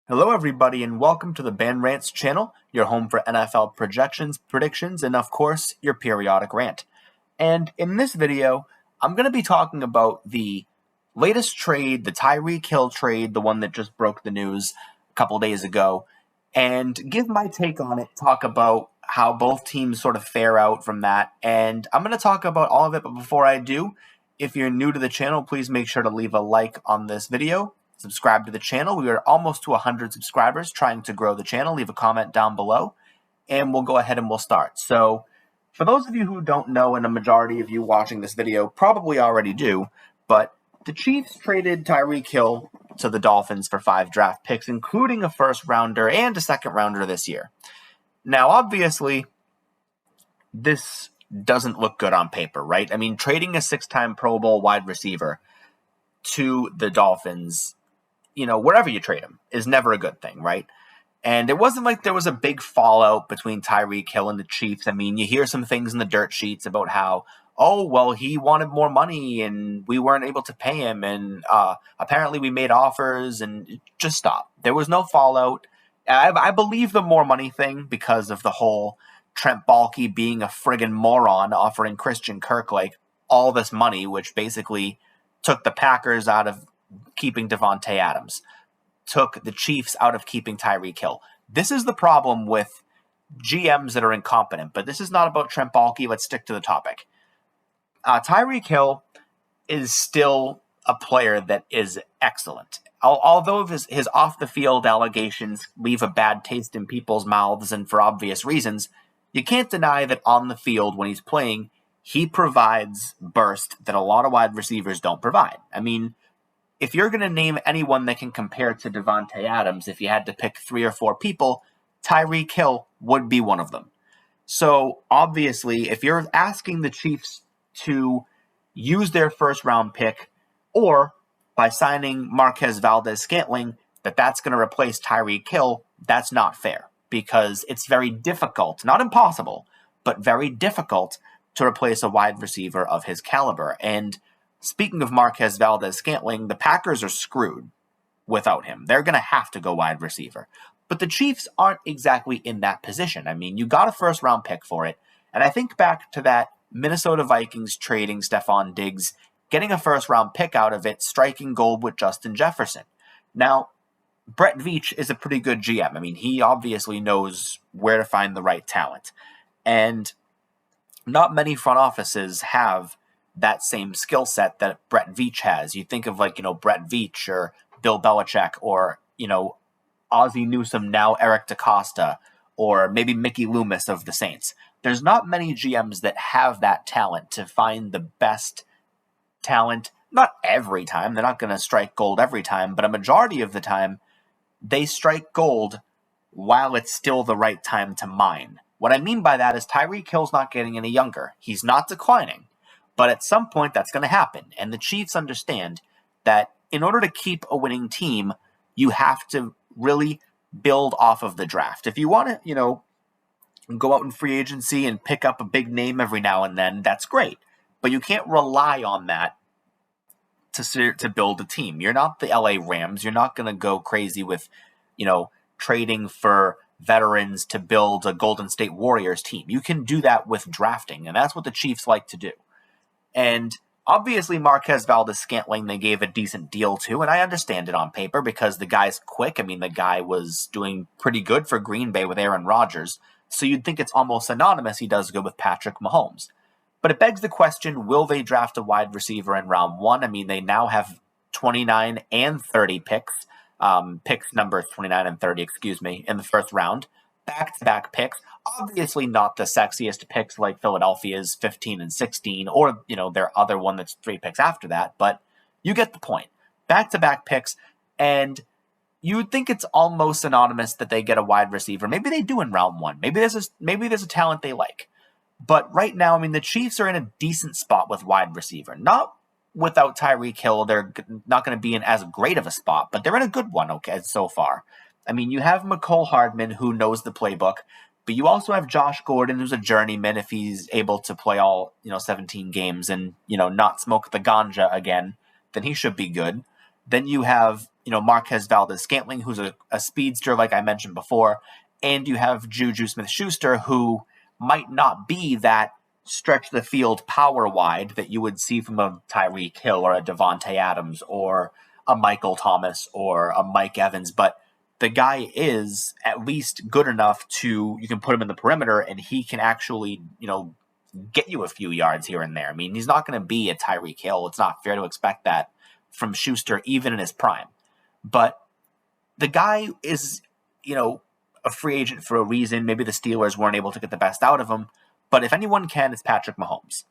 Hello, everybody, and welcome to the Band Rants channel, your home for NFL projections, predictions, and of course, your periodic rant. And in this video, I'm going to be talking about the latest trade, the TYREEK trade, the one that just broke the news a couple days ago, and give my take on it, talk about how both teams sort of fare out from that. And I'm going to talk about all of it, but before I do, if you're new to the channel, please make sure to leave a like on this video. Subscribe to the channel. We are almost to 100 subscribers, trying to grow the channel. Leave a comment down below, and we'll go ahead and we'll start. So, for those of you who don't know, and a majority of you watching this video probably already do, but the Chiefs traded Tyreek Hill to the Dolphins for 5 draft picks, including a first rounder and a second rounder this year. Now, obviously, this doesn't look good on paper, right? I mean, trading a 6-time Pro Bowl wide receiver to the Dolphins, wherever you trade him, is never a good thing, right? And it wasn't like there was a big fallout between Tyreek Hill and the Chiefs. I mean, you hear some things in the dirt sheets about how, oh, well, he wanted more money and we weren't able to pay him. And apparently we made offers and just stop. There was no fallout. I believe the more money thing because of the whole Trent Baalke being a friggin' moron offering Christian Kirk like all this money, which basically took the Packers out of keeping Devontae Adams, took the Chiefs out of keeping Tyreek Hill. This is the problem with GMs that are incompetent, but this is not about Trent Baalke. Let's stick to the topic. Tyreek Hill is still a player that is excellent. Although his off-the-field allegations leave a bad taste in people's mouths, and for obvious reasons, you can't deny that on the field when he's playing, he provides burst that a lot of wide receivers don't provide. I mean, if you're going to name anyone that can compare to Devontae Adams, if you had to pick 3 or 4 people, Tyreek Hill would be one of them. So, obviously, if you're asking the Chiefs to use their first-round pick, or by signing Marquez Valdes-Scantling, that's going to replace Tyreek Hill, that's not fair. Because it's very difficult, not impossible, but very difficult to replace a wide receiver of his caliber. And speaking of Marquez Valdes-Scantling, the Packers are screwed without him. They're going to have to go wide receiver. But the Chiefs aren't exactly in that position. I mean, you got a first-round pick for it. And I think back to that Minnesota Vikings trading Stephon Diggs, getting a first-round pick out of it, striking gold with Justin Jefferson. Now, Brett Veach is a pretty good GM. I mean, he obviously knows where to find the right talent. And not many front offices have that same skill set that Brett Veach has. You think of Brett Veach or Bill Belichick or, Ozzie Newsome, now Eric DeCosta, or maybe Mickey Loomis of the Saints. There's not many GMs that have that talent to find the best talent. Not every time. They're not going to strike gold every time, but a majority of the time, they strike gold while it's still the right time to mine. What I mean by that is Tyreek Hill's not getting any younger. He's not declining. But at some point, that's going to happen. And the Chiefs understand that in order to keep a winning team, you have to really build off of the draft. If you want to, go out in free agency and pick up a big name every now and then, that's great. But you can't rely on that to build a team. You're not the LA Rams. You're not going to go crazy with, trading for veterans to build a Golden State Warriors team. You can do that with drafting, and that's what the Chiefs like to do. And obviously Marquez Valdes-Scantling they gave a decent deal to, and I understand it on paper because the guy's quick. I mean, the guy was doing pretty good for Green Bay with Aaron Rodgers, so you'd think it's almost synonymous he does good with Patrick Mahomes. But it begs the question, will they draft a wide receiver in round 1? I mean, they now have 29 and 30 picks, picks numbers 29 and 30, in the first round. Back-to-back picks. Obviously not the sexiest picks like Philadelphia's 15 and 16 or, their other one that's 3 picks after that, but you get the point. Back-to-back picks, and you would think it's almost synonymous that they get a wide receiver. Maybe they do in round 1. Maybe there's a talent they like. But right now, I mean, the Chiefs are in a decent spot with wide receiver. Not without Tyreek Hill. They're not going to be in as great of a spot, but they're in a good one, okay, so far. I mean, you have McCole Hardman, who knows the playbook, but you also have Josh Gordon, who's a journeyman if he's able to play all, 17 games and, not smoke the ganja again, then he should be good. Then you have, Marquez Valdez-Scantling, who's a speedster, like I mentioned before. And you have Juju Smith-Schuster, who might not be that stretch the field power wide that you would see from a Tyreek Hill or a Devontae Adams or a Michael Thomas or a Mike Evans, but the guy is at least good enough to, you can put him in the perimeter and he can actually, get you a few yards here and there. I mean, he's not going to be a Tyreek Hill. It's not fair to expect that from Schuster, even in his prime. But the guy is, a free agent for a reason. Maybe the Steelers weren't able to get the best out of him. But if anyone can, it's Patrick Mahomes.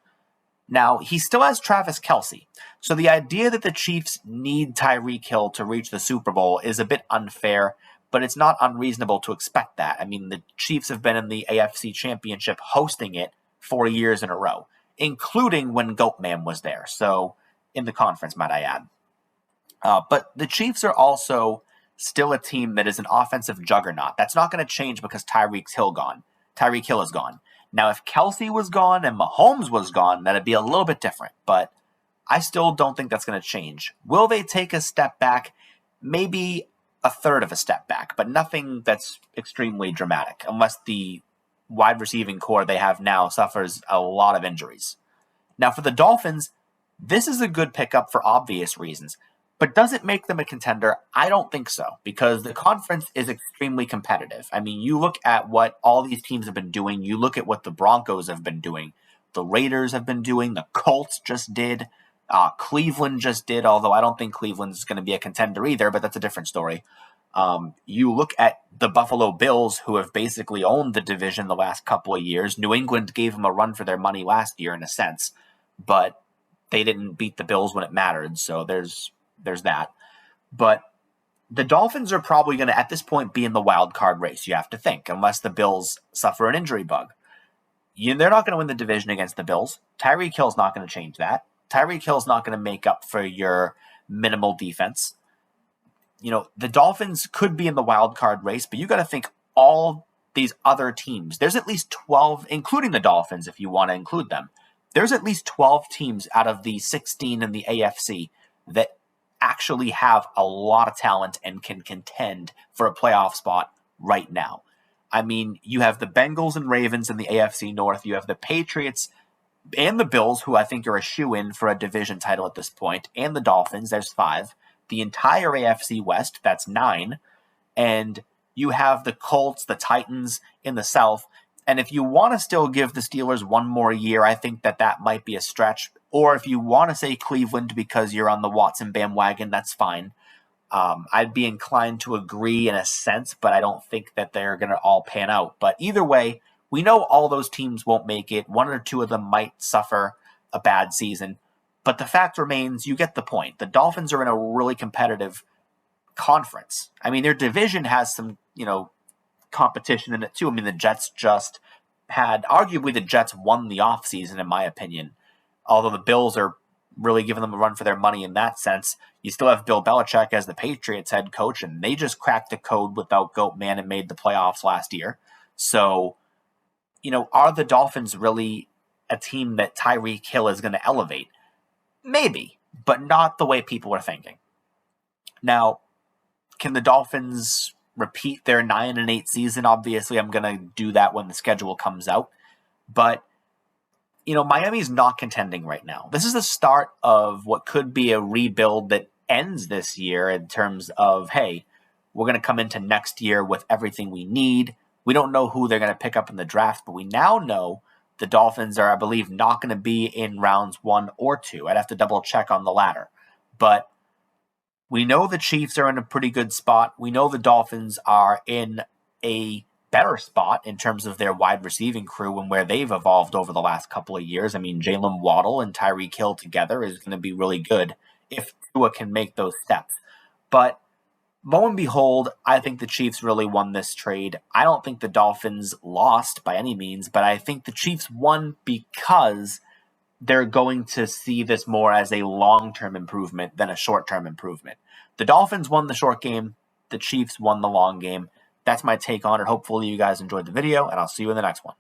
Now, he still has Travis Kelce. So the idea that the Chiefs need Tyreek Hill to reach the Super Bowl is a bit unfair, but it's not unreasonable to expect that. I mean, the Chiefs have been in the AFC Championship hosting it 4 years in a row, including when Goatman was there. So, in the conference, might I add. But the Chiefs are also still a team that is an offensive juggernaut. That's not going to change because Tyreek Hill is gone. Now, if Kelce was gone and Mahomes was gone, that'd be a little bit different. But I still don't think that's going to change. Will they take a step back? Maybe a third of a step back, but nothing that's extremely dramatic, unless the wide receiving core they have now suffers a lot of injuries. Now, for the Dolphins, this is a good pickup for obvious reasons. But does it make them a contender? I don't think so, because the conference is extremely competitive. I mean, you look at what all these teams have been doing. You look at what the Broncos have been doing. The Raiders have been doing. The Colts just did. Cleveland just did, although I don't think Cleveland is going to be a contender either, but that's a different story. You look at the Buffalo Bills, who have basically owned the division the last couple of years. New England gave them a run for their money last year, in a sense, but they didn't beat the Bills when it mattered, so there's that. But the Dolphins are probably going to, at this point, be in the wild card race, you have to think, unless the Bills suffer an injury bug. They're not going to win the division against the Bills. Tyreek Hill's not going to change that. Tyreek Hill's not going to make up for your minimal defense. The Dolphins could be in the wild card race, but you got to think all these other teams. There's at least 12, including the Dolphins, if you want to include them. There's at least 12 teams out of the 16 in the AFC that actually have a lot of talent and can contend for a playoff spot right now. I mean, you have the Bengals and Ravens in the AFC North. You have the Patriots and the Bills, who I think are a shoo-in for a division title at this point, and the Dolphins. There's 5. The entire AFC West, that's 9. And you have the Colts, the Titans in the South. And if you want to still give the Steelers one more year, I think that might be a stretch. Or if you want to say Cleveland because you're on the Watson bandwagon, that's fine. I'd be inclined to agree in a sense, but I don't think that they're going to all pan out. But either way, we know all those teams won't make it. 1 or 2 of them might suffer a bad season. But the fact remains, you get the point. The Dolphins are in a really competitive conference. I mean, their division has some, competition in it too. I mean, the Jets arguably the Jets won the offseason, in my opinion. Although the Bills are really giving them a run for their money in that sense. You still have Bill Belichick as the Patriots head coach, and they just cracked the code without Goatman and made the playoffs last year. So, are the Dolphins really a team that Tyreek Hill is going to elevate? Maybe, but not the way people are thinking. Now, can the Dolphins repeat their 9-8 season? Obviously, I'm going to do that when the schedule comes out. But Miami's not contending right now. This is the start of what could be a rebuild that ends this year in terms of, hey, we're going to come into next year with everything we need. We don't know who they're going to pick up in the draft, but we now know the Dolphins are, I believe, not going to be in rounds 1 or 2. I'd have to double check on the latter. But we know the Chiefs are in a pretty good spot. We know the Dolphins are in a better spot in terms of their wide receiving crew and where they've evolved over the last couple of years. I mean, Jalen Waddle and Tyreek Hill together is going to be really good if Tua can make those steps. But lo and behold, I think the Chiefs really won this trade. I don't think the Dolphins lost by any means, but I think the Chiefs won because they're going to see this more as a long-term improvement than a short-term improvement. The Dolphins won the short game. The Chiefs won the long game. That's my take on it. Hopefully you guys enjoyed the video, and I'll see you in the next one.